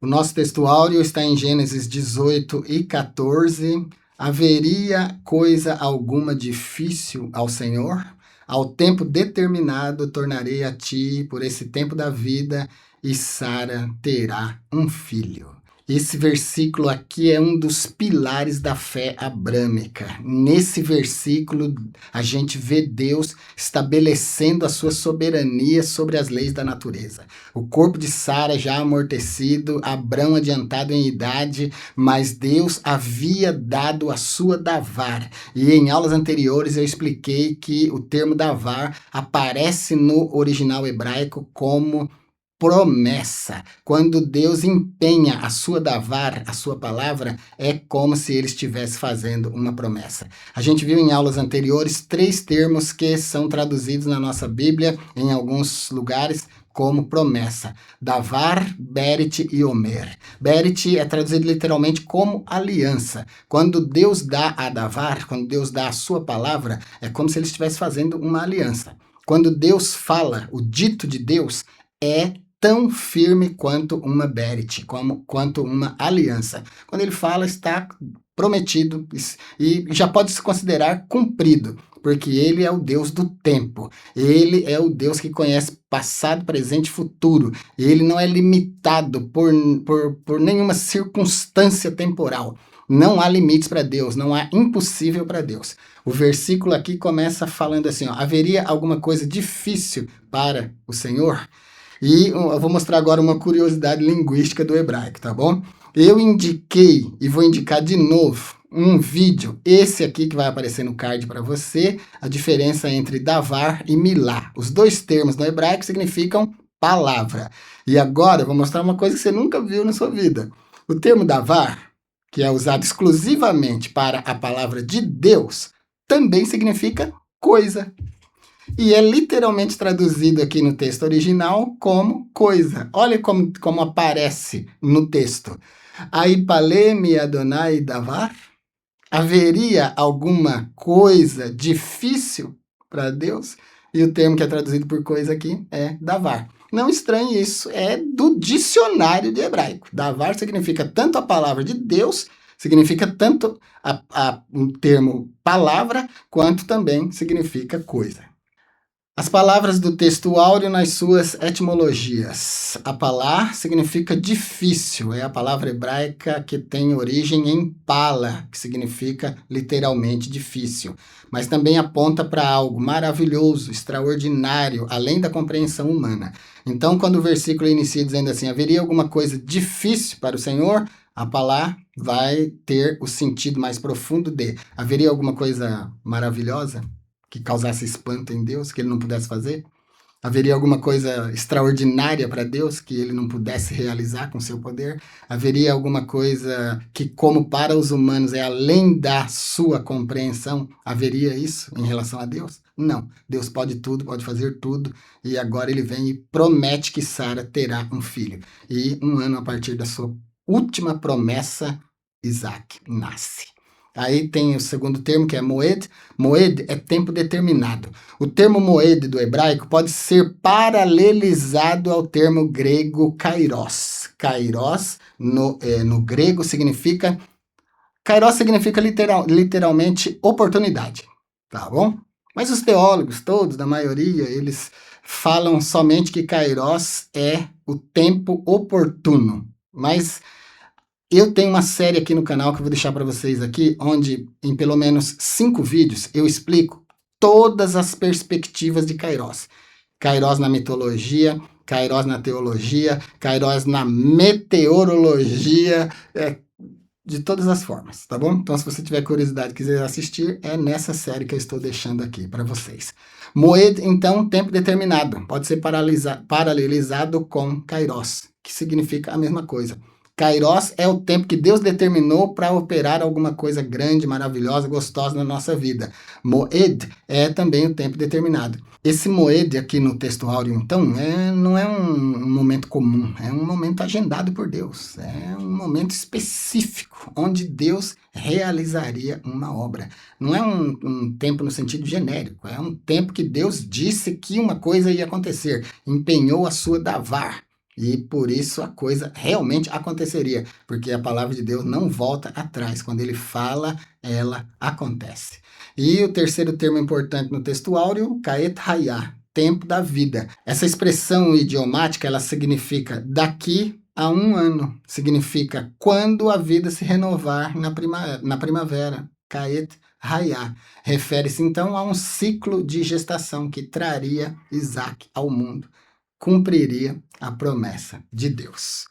O nosso texto áureo está em Gênesis 18 e 14. Haveria coisa alguma difícil ao Senhor? Ao tempo determinado tornarei a ti por esse tempo da vida, e Sara terá um filho. Esse versículo aqui é um dos pilares da fé abrâmica. Nesse versículo, a gente vê Deus estabelecendo a sua soberania sobre as leis da natureza. O corpo de Sara já amortecido, Abrão adiantado em idade, mas Deus havia dado a sua davar. E em aulas anteriores eu expliquei que o termo davar aparece no original hebraico como promessa. Quando Deus empenha a sua davar, a sua palavra, é como se ele estivesse fazendo uma promessa. A gente viu em aulas anteriores 3 termos que são traduzidos na nossa Bíblia, em alguns lugares, como promessa. Davar, Berit e Omer. Berit é traduzido literalmente como aliança. Quando Deus dá a davar, quando Deus dá a sua palavra, é como se ele estivesse fazendo uma aliança. Quando Deus fala, o dito de Deus é tão firme quanto uma berit, quanto uma aliança. Quando ele fala, está prometido e já pode se considerar cumprido, porque ele é o Deus do tempo. Ele é o Deus que conhece passado, presente e futuro. Ele não é limitado por nenhuma circunstância temporal. Não há limites para Deus, não há impossível para Deus. O versículo aqui começa falando assim, ó, haveria alguma coisa difícil para o Senhor? E eu vou mostrar agora uma curiosidade linguística do hebraico, tá bom? Eu indiquei e vou indicar de novo um vídeo, esse aqui que vai aparecer no card para você, a diferença entre davar e milá. Os 2 termos no hebraico significam palavra. E agora eu vou mostrar uma coisa que você nunca viu na sua vida. O termo davar, que é usado exclusivamente para a palavra de Deus, também significa coisa. E é literalmente traduzido aqui no texto original como coisa. Olha como aparece no texto. Aipaleme Adonai davar? Haveria alguma coisa difícil para Deus? E o termo que é traduzido por coisa aqui é davar. Não estranhe isso, é do dicionário de hebraico. Davar significa tanto a palavra de Deus, significa tanto o termo palavra, quanto também significa coisa. As palavras do texto áureo nas suas etimologias. A palavra significa difícil, é a palavra hebraica que tem origem em pala, que significa literalmente difícil, mas também aponta para algo maravilhoso, extraordinário, além da compreensão humana. Então, quando o versículo inicia dizendo assim, haveria alguma coisa difícil para o Senhor, a palavra vai ter o sentido mais profundo de haveria alguma coisa maravilhosa que causasse espanto em Deus, que ele não pudesse fazer? Haveria alguma coisa extraordinária para Deus que ele não pudesse realizar com seu poder? Haveria alguma coisa que, como para os humanos, é além da sua compreensão? Haveria isso em relação a Deus? Não. Deus pode tudo, pode fazer tudo, e agora ele vem e promete que Sara terá um filho. E 1 ano a partir da sua última promessa, Isaac nasce. Aí tem o segundo termo, que é moed. Moed é tempo determinado. O termo moed do hebraico pode ser paralelizado ao termo grego kairos. Kairos, no grego, significa... Kairos significa literalmente oportunidade, tá bom? Mas os teólogos todos, da maioria, eles falam somente que kairos é o tempo oportuno. Mas... eu tenho uma série aqui no canal que eu vou deixar para vocês aqui, onde em pelo menos 5 vídeos eu explico todas as perspectivas de Kairos. Kairos na mitologia, Kairos na teologia, Kairos na meteorologia, de todas as formas, tá bom? Então, se você tiver curiosidade e quiser assistir, é nessa série que eu estou deixando aqui para vocês. Moed, então, tempo determinado. Pode ser paralelizado com Kairos, que significa a mesma coisa. Kairos é o tempo que Deus determinou para operar alguma coisa grande, maravilhosa, gostosa na nossa vida. Moed é também o tempo determinado. Esse moed aqui no texto áureo, então, não é um momento comum, é um momento agendado por Deus. É um momento específico, onde Deus realizaria uma obra. Não é um tempo no sentido genérico, é um tempo que Deus disse que uma coisa ia acontecer, empenhou a sua davar. E por isso a coisa realmente aconteceria, porque a palavra de Deus não volta atrás. Quando ele fala, ela acontece. E o terceiro termo importante no texto áureo, Kaet Hayah, tempo da vida. Essa expressão idiomática, ela significa daqui a um ano. Significa quando a vida se renovar na primavera. Kaet Hayah. Refere-se então a um ciclo de gestação que traria Isaac ao mundo. Cumpriria a promessa de Deus.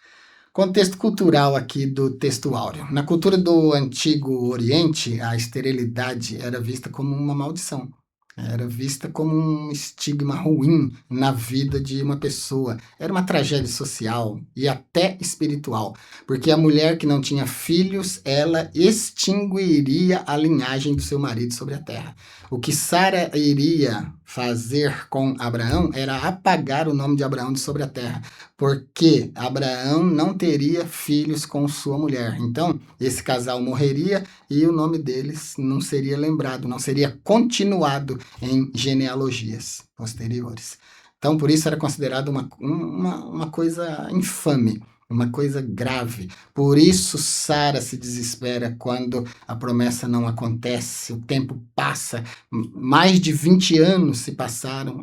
Contexto cultural aqui do texto áureo. Na cultura do Antigo Oriente, a esterilidade era vista como uma maldição. Era vista como um estigma ruim na vida de uma pessoa. Era uma tragédia social e até espiritual, porque a mulher que não tinha filhos, ela extinguiria a linhagem do seu marido sobre a terra. O que Sara iria fazer com Abraão era apagar o nome de Abraão de sobre a terra, porque Abraão não teria filhos com sua mulher. Então, esse casal morreria e o nome deles não seria lembrado, não seria continuado em genealogias posteriores. Então, por isso era considerado uma coisa infame, uma coisa grave. Por isso, Sara se desespera quando a promessa não acontece, o tempo passa, mais de 20 anos se passaram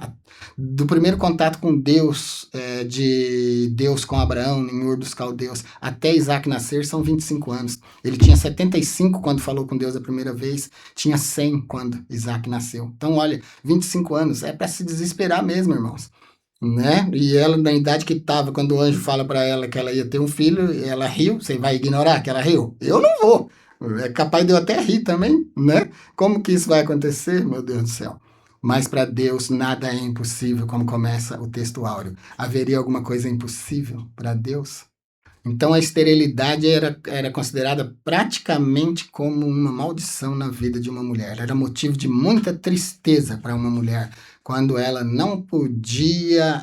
do primeiro contato com Deus, de Deus com Abraão, em Ur dos Caldeus, até Isaac nascer, são 25 anos. Ele tinha 75 quando falou com Deus a primeira vez, tinha 100 quando Isaac nasceu. Então, olha, 25 anos, é para se desesperar mesmo, irmãos. Né? E ela, na idade que estava, quando o anjo fala para ela que ela ia ter um filho, ela riu. Você vai ignorar que ela riu? Eu não vou. É capaz de eu até rir também, né? Como que isso vai acontecer, meu Deus do céu? Mas para Deus nada é impossível, como começa o texto áureo. Haveria alguma coisa impossível para Deus? Então a esterilidade era considerada praticamente como uma maldição na vida de uma mulher. Era motivo de muita tristeza para uma mulher quando ela não podia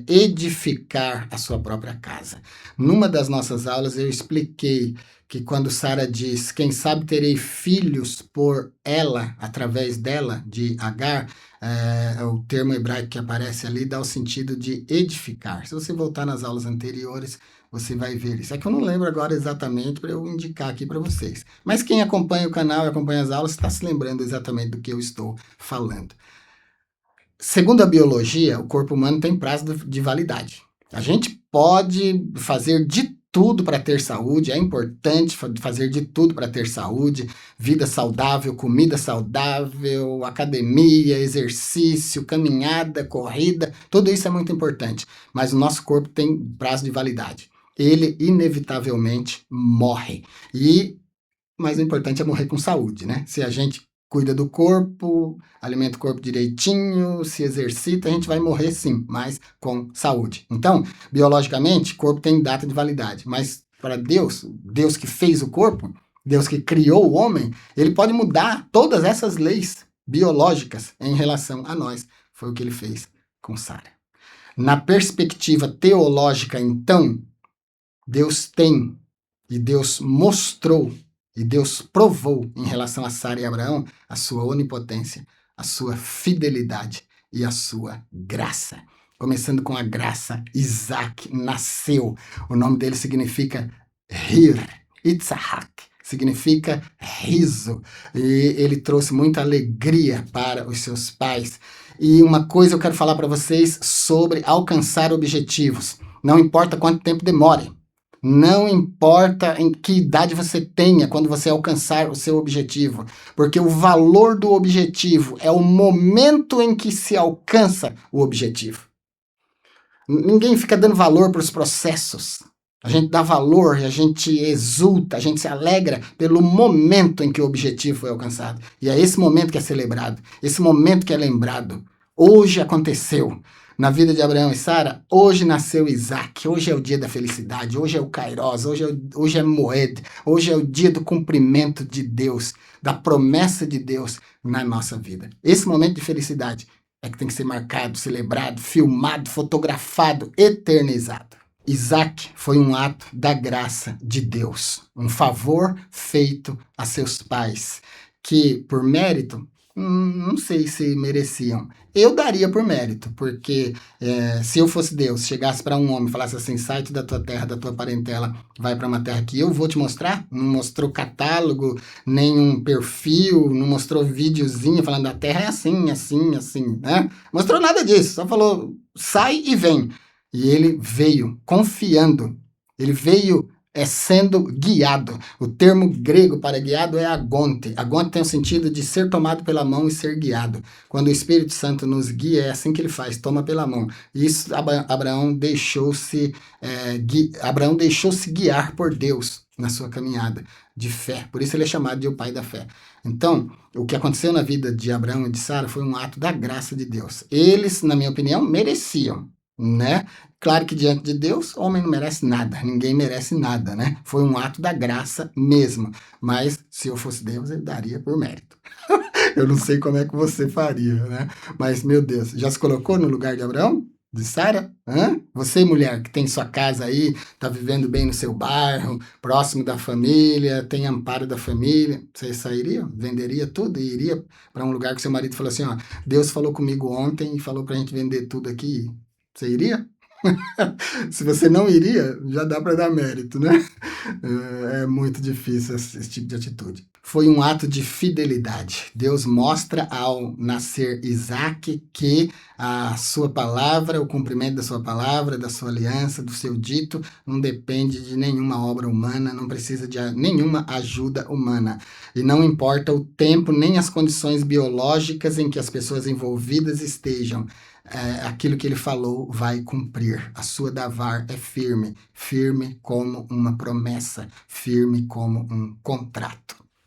edificar a sua própria casa. Numa das nossas aulas eu expliquei que quando Sara diz, quem sabe terei filhos por ela, através dela, de Agar, o termo hebraico que aparece ali dá o sentido de edificar. Se você voltar nas aulas anteriores, você vai ver isso. É que eu não lembro agora exatamente para eu indicar aqui para vocês. Mas quem acompanha o canal e acompanha as aulas está se lembrando exatamente do que eu estou falando. Segundo a biologia, o corpo humano tem prazo de validade. A gente pode fazer de tudo para ter saúde, é importante fazer de tudo para ter saúde, vida saudável, comida saudável, academia, exercício, caminhada, corrida, tudo isso é muito importante. Mas o nosso corpo tem prazo de validade. Ele inevitavelmente morre. Mas o importante é morrer com saúde, né? Se a gente cuida do corpo, alimenta o corpo direitinho, se exercita, a gente vai morrer sim, mas com saúde. Então, biologicamente, o corpo tem data de validade, mas para Deus, Deus que fez o corpo, Deus que criou o homem, ele pode mudar todas essas leis biológicas em relação a nós. Foi o que ele fez com Sara. Na perspectiva teológica, então, Deus tem e Deus mostrou e Deus provou em relação a Sara e Abraão a sua onipotência, a sua fidelidade e a sua graça. Começando com a graça, Isaac nasceu. O nome dele significa rir, Itzahak, significa riso. E ele trouxe muita alegria para os seus pais. E uma coisa eu quero falar para vocês sobre alcançar objetivos. Não importa quanto tempo demore. Não importa em que idade você tenha quando você alcançar o seu objetivo, porque o valor do objetivo é o momento em que se alcança o objetivo. Ninguém fica dando valor para os processos. A gente dá valor, a gente exulta, a gente se alegra pelo momento em que o objetivo foi alcançado. E é esse momento que é celebrado, esse momento que é lembrado. Hoje aconteceu. Na vida de Abraão e Sara, hoje nasceu Isaac, hoje é o dia da felicidade, hoje é o Kairos, hoje é Moed, hoje é o dia do cumprimento de Deus, da promessa de Deus na nossa vida. Esse momento de felicidade é que tem que ser marcado, celebrado, filmado, fotografado, eternizado. Isaac foi um ato da graça de Deus, um favor feito a seus pais, que por mérito Não sei se mereciam. Eu daria por mérito, porque se eu fosse Deus, chegasse para um homem e falasse assim, sai da tua terra, da tua parentela, vai para uma terra que eu vou te mostrar, não mostrou catálogo, nem um perfil, não mostrou videozinho falando a terra é assim, assim, assim, né? Mostrou nada disso, só falou, sai e vem. E ele veio confiando, ele veio sendo guiado. O termo grego para guiado é agonte. Agonte tem o sentido de ser tomado pela mão e ser guiado. Quando o Espírito Santo nos guia, é assim que ele faz, toma pela mão. Isso Abraão deixou-se guiar por Deus na sua caminhada de fé. Por isso ele é chamado de o pai da fé. Então, o que aconteceu na vida de Abraão e de Sara foi um ato da graça de Deus. Eles, na minha opinião, mereciam, né? Claro que diante de Deus, o homem não merece nada, ninguém merece nada, né? Foi um ato da graça mesmo. Mas se eu fosse Deus, ele daria por mérito. Eu não sei como é que você faria, né? Mas, meu Deus, já se colocou no lugar de Abraão? De Sara? Você, mulher, que tem sua casa aí, tá vivendo bem no seu bairro, próximo da família, tem amparo da família, você sairia, venderia tudo e iria para um lugar que seu marido falou assim, ó, Deus falou comigo ontem e falou pra gente vender tudo aqui. Você iria? Se você não iria, já dá para dar mérito, né? É muito difícil esse tipo de atitude. Foi um ato de fidelidade. Deus mostra ao nascer Isaac que a sua palavra, o cumprimento da sua palavra, da sua aliança, do seu dito, não depende de nenhuma obra humana, não precisa de nenhuma ajuda humana. E não importa o tempo nem as condições biológicas em que as pessoas envolvidas estejam. Aquilo que ele falou vai cumprir. A sua davar é firme, firme como uma promessa, firme como um contrato.